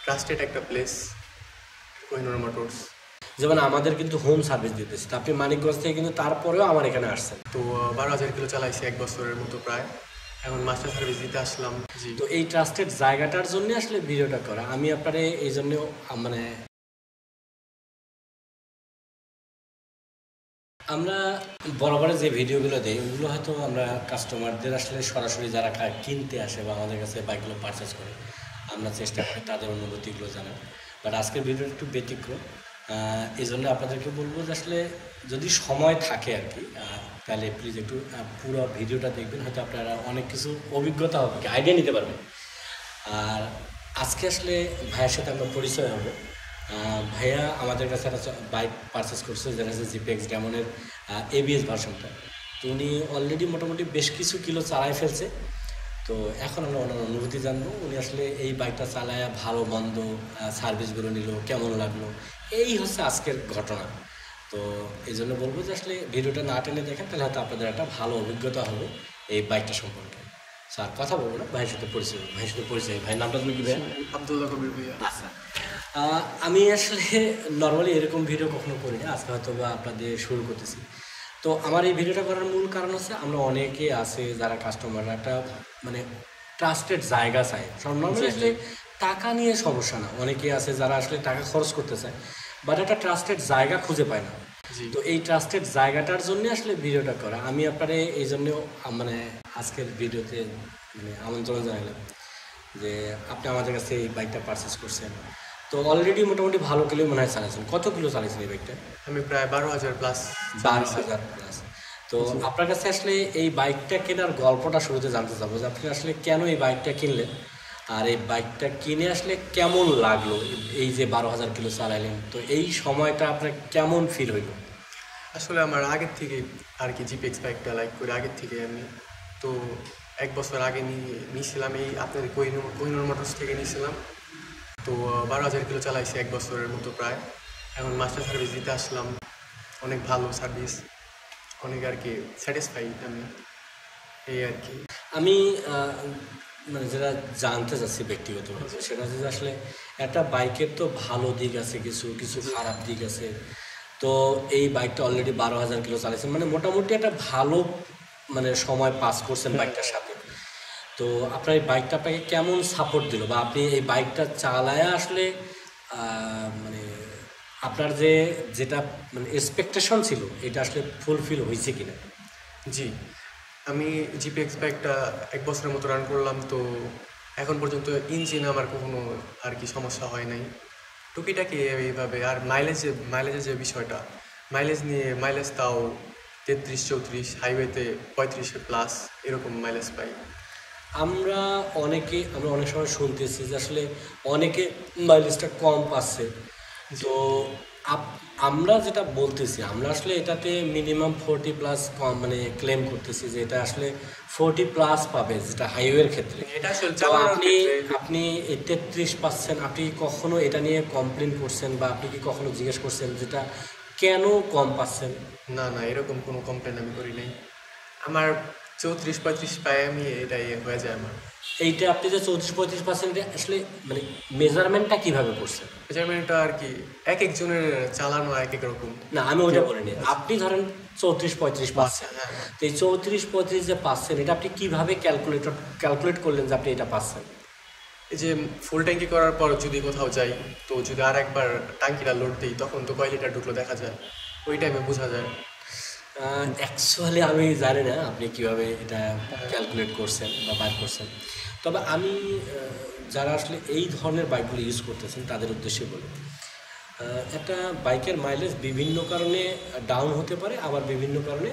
Trusted একটা place Kohinoor motors. যেমন আমাদের কিন্তু হোম সার্ভিস দিতেছে, তো আপনি মানিকগঞ্জ থেকে কিন্তু তারপরেও আমার এখানে আসছেন। তো 12,000 কিলো চালাইছি 1 বছরের মতো প্রায়, এখন মাস্টার সার্ভিস দিতে আসলাম। জি, তো এই ট্রাস্টেড জায়গাটার জন্য আসলে ভিডিওটা করা। আমি আপনারে এই জন্য মানে আমরা বরাবর যে ভিডিওগুলো দিই ওগুলো হয়তো আমরা কাস্টমারদের আসলে সরাসরি যারা কিনতে আসে বা আমাদের কাছে বাইকগুলো পারচেস করে আমরা চেষ্টা করি তাদের অনুভূতিগুলো জানার। বাট আজকের ভিডিওটা একটু ব্যতিক্রম, এই জন্য আপনাদেরকে বলবো যে আসলে যদি সময় থাকে আর কি, তাহলে প্লিজ একটু পুরো ভিডিওটা দেখবেন, হয়তো আপনারা অনেক কিছু অভিজ্ঞতা হবে, আইডিয়া নিতে পারবেন। আর আজকে আসলে ভাইয়ের সাথে আমরা পরিচয় হবো। ভাইয়া আমাদের কাছে একটা বাইক পারচেস করছে, যেটা হচ্ছে জিপিএক্স ডেমনের এবিএস ভার্সনটা। তো উনি অলরেডি মোটামুটি বেশ কিছু কিলো চালায় ফেলছে। তো এখন আমরা ওনার অনুভূতি জানবো, উনি আসলে এই বাইকটা চালায় ভালো মন্দ সার্ভিসগুলো নিল, কেমন লাগলো, এই হচ্ছে আজকের ঘটনা। তো এই জন্য বলবো যে আসলে ভিডিওটা না টেনে দেখেন, তাহলে হয়তো আপনাদের একটা ভালো অভিজ্ঞতা হবে এই বাইকটা সম্পর্কে। স্যার কথা বলবো না, ভাইয়ের সাথে পরিচয়। ভাইয়ের নামটা তুমি কি ভাই? আব্দুল্লাহ কবির ভাইয়া। আচ্ছা, আমি আসলে নর্মালি এরকম ভিডিও কখনো করি না, আজকে হয়তো বা আপনাদের শুরু করতেছি। তো আমার এই ভিডিওটা করার মূল কারণ হচ্ছে আমরা অনেকে আছে যারা কাস্টমাররা একটা মানে ট্রাস্টেড জায়গা চায়। সব নর্মালি আসলে টাকা নিয়ে সমস্যা না, অনেকে আছে যারা আসলে টাকা খরচ করতে চায় বাট একটা ট্রাস্টেড জায়গা খুঁজে পায় না। তো এই ট্রাস্টেড জায়গাটার জন্য আসলে ভিডিওটা করা। আমি আপনারে এই জন্য মানে আজকের ভিডিওতে মানে আমন্ত্রণ জানালাম যে আপনি আমাদের কাছে এই বাইকটা পারচেস করছেন। তো অলরেডি মোটামুটি ভালো কিলো মনে হয় চালাইছেন। কত কিলো চালাইছেন এই বাইকটা? আমি প্রায় 12,000 প্লাস। 12,000 প্লাস। তো আপনার কাছে আসলে এই বাইকটা কেনার গল্পটা শুরুতে জানতে চাবো যে আপনি আসলে কেন এই বাইকটা কিনলেন, আর এই বাইকটা কিনে আসলে কেমন লাগলো, এই যে 12,000 কিলো চালাইলেন, তো এই সময়টা আপনার কেমন ফিল হইল? আসলে আমার আগের থেকে আর কি জিপিএক্স বাইকটা লাইক করে আগের থেকে আমি তো 1 বছর আগে নিয়েছিলাম, এই আপনাদের কোহিনুর মোটরস থেকে নিয়েছিলাম। তো 12,000 কিলো চালাইছি 1 বছরের মতো প্রায়, এখন মাস্টার সার্ভিস দিতে আসলাম। অনেক ভালো সার্ভিস, অনেক আর কি স্যাটিসফাইড আমি, এই আর কি। আমি মানে যেটা জানতে চাচ্ছি ব্যক্তিগতভাবে সেটা হচ্ছে যে আসলে একটা বাইকের তো ভালো দিক আছে, কিছু কিছু খারাপ দিক আছে। তো এই বাইকটা অলরেডি 12,000 কিলো চালাইছেন, মানে মোটামুটি একটা ভালো মানে সময় পাস করছেন বাইকটার সাথে। তো আপনার এই বাইকটা আপনাকে কেমন সাপোর্ট দিল, বা আপনি এই বাইকটা চালায় আসলে মানে আপনার যেটা মানে এক্সপেকটেশন ছিল এটা আসলে ফুলফিল হয়েছে কিনা? জি, আমি জিপিএক্স বাইকটা 1 বছরের মতো রান করলাম। তো এখন পর্যন্ত ইঞ্জিন আমার কখনো আর কি সমস্যা হয় নাই, টুকিটাকি এইভাবে। আর মাইলেজের যে বিষয়টা, মাইলেজ তাও 33-34, হাইওয়েতে 35 প্লাস এরকম মাইলেজ পাই। আমরা অনেক সময় শুনতেছি যে আসলে অনেকে মাইলেজটা কম পাচ্ছে। তো আমরা যেটা বলতেছি, আমরা আসলে এটাতে মিনিমাম 40 প্লাস কম মানে ক্লেম করতেছি যে এটা আসলে 40 প্লাস পাবে, যেটা হাইওয়ের ক্ষেত্রে। এটা আসলে তো আপনি 33 পাচ্ছেন, আপনি কখনো এটা নিয়ে কমপ্লেন করছেন বা আপনি কি কখনো জিজ্ঞেস করছেন যেটা কেন কম পাচ্ছেন? না, এরকম কোনো কমপ্লেন আমি করি নাই। আমার 34-35 পাই, আমি এটাই হয়ে যায় আমার। এইটা আপনি যে 34-35% আসলে মানে মেজারমেন্টটা কিভাবে করছেন? মেজারমেন্টটা আর কি এক একজনের চালানো এক এক রকম। না, আমি ওইটা বলিনি। আপনি ধরেন 34-35 পাচ্ছেন, তো এই 34-35 যে পাচ্ছেন এটা আপনি কিভাবে ক্যালকুলেট করলেন যে আপনি এটা পাচ্ছেন? এই যে ফুল ট্যাঙ্কি করার পর যদি কোথাও যাই, তো যদি আর একবার ট্যাঙ্কিটা লোড দিই তখন তো কয় লিটার ঢুকলো দেখা যায়, ওই টাইমে বোঝা যায়। অ্যাকচুয়ালি আমি জানি না আপনি কিভাবে এটা ক্যালকুলেট করছেন বা বার করছেন। তবে আমি যারা আসলে এই ধরনের বাইকগুলো ইউজ করতেছেন তাদের উদ্দেশ্যে বলি, একটা বাইকের মাইলেজ বিভিন্ন কারণে ডাউন হতে পারে, আবার বিভিন্ন কারণে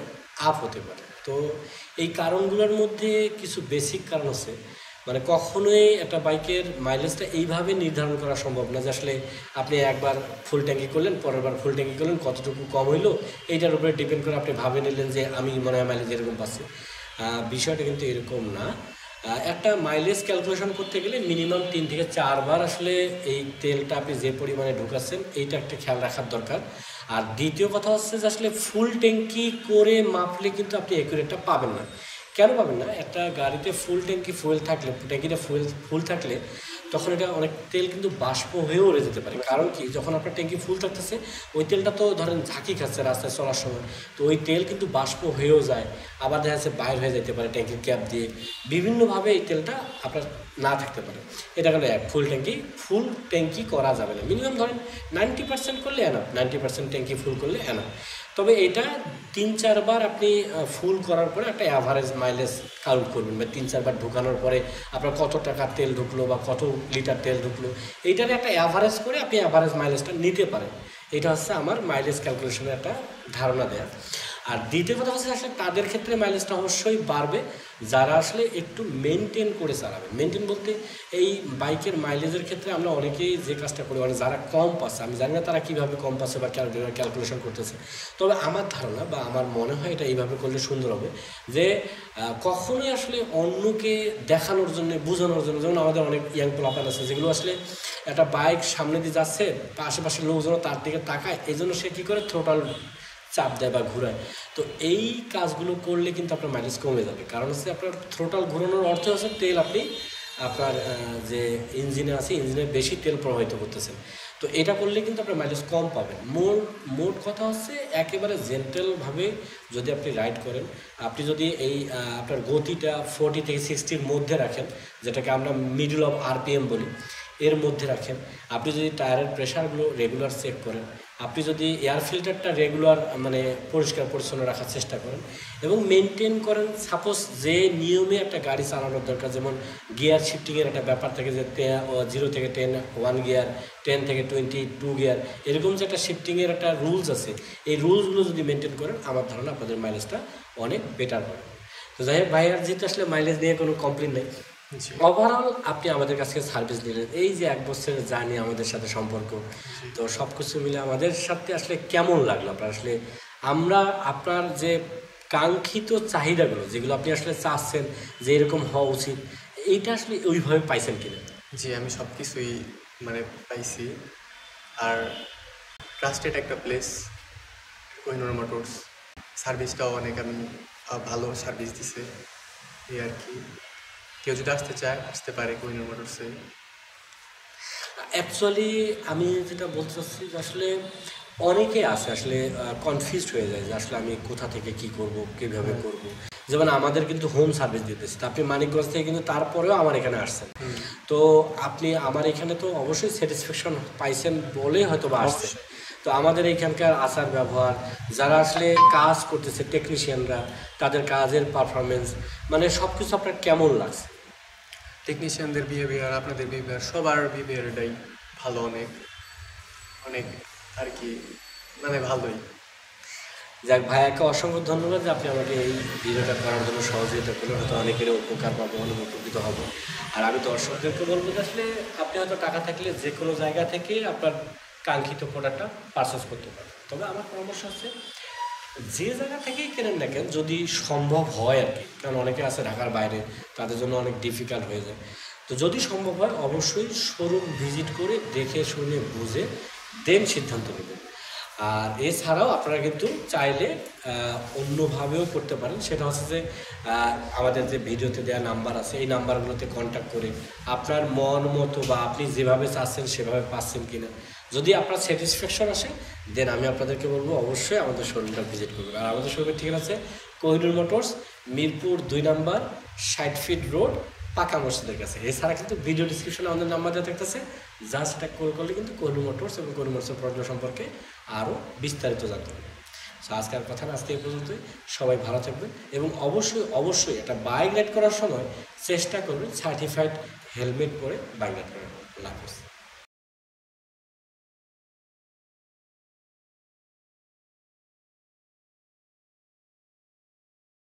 আপ হতে পারে। তো এই কারণগুলোর মধ্যে কিছু বেসিক কারণ আছে, মানে কখনোই একটা বাইকের মাইলেজটা এইভাবে নির্ধারণ করা সম্ভব না যে আসলে আপনি একবার ফুল ট্যাঙ্কি করলেন, পরের বার ফুল ট্যাঙ্কি করলেন, কতটুকু কম হইলো এইটার উপরে ডিপেন্ড করে আপনি ভাবে নিলেন যে আমি মনে হয় মাইলেজ এরকম পাচ্ছি। বিষয়টা কিন্তু এরকম না। একটা মাইলেজ ক্যালকুলেশন করতে গেলে মিনিমাম 3 থেকে 4 বার আসলে এই তেলটা আপনি যে পরিমাণে ঢুকাচ্ছেন এইটা একটা খেয়াল রাখার দরকার। আর দ্বিতীয় কথা হচ্ছে যে আসলে ফুল ট্যাঙ্কি করে মাপলে কিন্তু আপনি অ্যাকুরেটটা পাবেন না। কেন পাবেন না? একটা গাড়িতে ফুল ট্যাঙ্কি ফুয়েল থাকলে, ট্যাঙ্কিটা ফুল থাকলে তখন এটা অনেক তেল কিন্তু বাষ্প হয়েও উড়ে যেতে পারে। কারণ কি, যখন আপনার ট্যাঙ্কি ফুল থাকতেছে ওই তেলটা তো ধরেন ঝাঁকি খাচ্ছে রাস্তায় চলার সময়, তো ওই তেল কিন্তু বাষ্প হয়েও যায়, আবার দেখা যাচ্ছে বাইর হয়ে যেতে পারে ট্যাঙ্কির ক্যাপ দিয়ে, বিভিন্নভাবে এই তেলটা আপনার না থাকতে পারে। এটা গেলো এক। ফুল ট্যাঙ্কি করা যাবে না, মিনিমাম ধরেন 90% করলে এনাফ, 90% ট্যাঙ্কি ফুল করলে এনাফ। তবে এটা 3-4 বার আপনি ফুল করার পরে একটা অ্যাভারেজ মাইলেজ কাউন্ট করবেন, বা 3-4 বার ঢুকানোর পরে আপনার কত টাকা তেল ঢুকলো বা কত লিটার তেল ঢুকলো, এইটার একটা অ্যাভারেজ করে আপনি অ্যাভারেজ মাইলেজটা নিতে পারেন। এটা হচ্ছে আমার মাইলেজ ক্যালকুলেশনের একটা ধারণা দেয়া। আর দ্বিতীয় কথা হচ্ছে আসলে তাদের ক্ষেত্রে মাইলেজটা অবশ্যই বাড়বে যারা আসলে একটু মেনটেন করে চালাবে। মেনটেন বলতে এই বাইকের মাইলেজের ক্ষেত্রে আমরা অনেকেই যে কাজটা করি, মানে যারা কম পাচ্ছে, আমি জানি না তারা কীভাবে কম পাচ্ছে বা ক্যালকুলেশন করতেছে, তবে আমার ধারণা বা আমার মনে হয় এটা এইভাবে করলে সুন্দর হবে যে কখনোই আসলে অন্যকে দেখানোর জন্য, বোঝানোর জন্য, যেমন আমাদের অনেক ইয়াং পোলাপান আছে যেগুলো আসলে একটা বাইক সামনে দিয়ে যাচ্ছে, আশেপাশের লোকজন তার দিকে তাকায়, এই জন্য সে কী করে থ্রোটল চাপ দেয় বা ঘুরায়। তো এই কাজগুলো করলে কিন্তু আপনার মাইলেজ কমে যাবে। কারণ হচ্ছে আপনার থ্রোটল ঘুরানোর অর্থ হচ্ছে তেল আপনি আপনার যে ইঞ্জিনে আছে ইঞ্জিনে বেশি তেল প্রবাহিত করতেছেন। তো এটা করলে কিন্তু আপনার মাইলেজ কম পাবেন। মোট কথা হচ্ছে একেবারে জেন্টেলভাবে যদি আপনি রাইড করেন, আপনি যদি এই আপনার গতিটা 40 থেকে 60-র মধ্যে রাখেন, যেটাকে আমরা মিডল অফ আরপিএম বলি, এর মধ্যে রাখেন, আপনি যদি টায়ারের প্রেশারগুলো রেগুলার চেক করেন, আপনি যদি এয়ার ফিল্টারটা রেগুলার মানে পরিষ্কার পরিচ্ছন্ন রাখার চেষ্টা করেন এবং মেনটেন করেন, সাপোজ যে নিয়মে একটা গাড়ি চালানোর দরকার, যেমন গিয়ার শিফটিংয়ের একটা ব্যাপার থাকে যে 0 থেকে 10 1 গিয়ার, 10 থেকে 20 2 গিয়ার, এরকম যে একটা শিফটিংয়ের একটা রুলস আছে, এই রুলসগুলো যদি মেনটেন করেন আমার ধারণা আপনাদের মাইলেজটা অনেক বেটার হবে। তো যাই হোক, ভাইয়ার যেহেতু আসলে মাইলেজ নিয়ে কোনো কমপ্লেন নেই, ওভারঅল আপনি আমাদের কাছ থেকে সার্ভিস নিলেন, এই যে 1 বছরের জার্নি আমাদের সাথে সম্পর্ক, তো সব কিছু মিলে আমাদের সাথে আসলে কেমন লাগলো আপনার? আসলে আমরা আপনার যে কাঙ্ক্ষিত চাহিদাগুলো যেগুলো আপনি আসলে চাচ্ছেন যে এরকম হওয়া উচিত, এইটা আসলে ওইভাবে পাইছেন কিনা? জি, আমি সব কিছুই মানে পাইছি। আর ট্রাস্টেড একটা প্লেস কোহিনুর মোটরস, সার্ভিসটাও অনেক আমি ভালো সার্ভিস দিছে, এই আর কি। কেউ যদি আসতে চায় আসতে পারে কোহিনুর মোটরসে। অ্যাকচুয়ালি আমি যেটা বলতে চাচ্ছি যে আসলে অনেকে আছে আসলে কনফিউজড হয়ে যায় যে আসলে আমি কোথা থেকে কি করব, কীভাবে করব। যেমন আমাদের কিন্তু হোম সার্ভিস দিতেছে, তো আপনি মানিকগঞ্জ থেকে কিন্তু তারপরেও আমার এখানে আসছেন, তো আপনি আমার এখানে তো অবশ্যই স্যাটিসফ্যাকশন পাইছেন বলেই হয়তো বা আসছেন। তো আমাদের এইখানকার আচার ব্যবহার, যারা আসলে কাজ করতেছে টেকনিশিয়ানরা, তাদের কাজের পারফরমেন্স, মানে সব কিছু আপনার কেমন লাগছে? টেকনিশিয়ানদের বিহেভিয়ার, আপনাদের বিহেভিয়ার, সবার বিহেভিয়ারটাই ভালো, অনেক অনেক আর কি, মানে ভালোই। যাক, ভাইয়াকে অসংখ্য ধন্যবাদ যে আপনি আমাকে এই ভিডিওটা করার জন্য সহযোগিতা করলেন, হয়তো অনেকেরও উপকার পাবো, অনেক উপকৃত হবো। আর আমি দর্শকদেরকে বলবো যে আসলে আপনি হয়তো টাকা থাকলে যে কোনো জায়গা থেকে আপনার কাঙ্ক্ষিত প্রোডাক্টটা পারচেস করতে পারেন। তবে আমার পরামর্শ হচ্ছে যে জায়গা থেকেই কেনেন না কেন, যদি সম্ভব হয় আর কি, কারণ অনেকে আছে ঢাকার বাইরে, তাদের জন্য অনেক ডিফিকাল্ট হয়ে যায়, তো যদি সম্ভব হয় অবশ্যই শোরুম ভিজিট করে দেখে শুনে বুঝে দেন সিদ্ধান্ত নেবেন। আর এছাড়াও আপনারা কিন্তু চাইলে অন্যভাবেও করতে পারেন, সেটা হচ্ছে যে আমাদের যে ভিডিওতে দেওয়া নাম্বার আছে এই নাম্বারগুলোতে কন্ট্যাক্ট করে আপনার মন মতো বা আপনি যেভাবে চাচ্ছেন সেভাবে পাচ্ছেন কিনা, যদি আপনার স্যাটিসফ্যাকশন আসে দেন আমি আপনাদেরকে বলবো অবশ্যই আমাদের শোরুমটা ভিজিট করবেন। আর আমাদের শোরুমের ঠিকানা আছে কোহিনুর মোটরস, মিরপুর 2 নম্বর 60 ফিট রোড, পাকা মসজিদের কাছে। এছাড়া কিন্তু ভিডিও ডিসক্রিপশনে আমাদের নাম্বার দেওয়া থাকতেছে, যা সেটা কল করলে কিন্তু কোহিনুর মোটরস এবং কোহিনুর মোটরসের প্রোডাক্ট সম্পর্কে আরও বিস্তারিত জানতে পারবেন। সো আজকের কথা না, আজকে এই পর্যন্তই। সবাই ভালো থাকবেন এবং অবশ্যই একটা বাইক রাইড করার সময় চেষ্টা করবেন সার্টিফাইড হেলমেট পরে বাইক রাইড করার। আল্লাহ হাফেজ।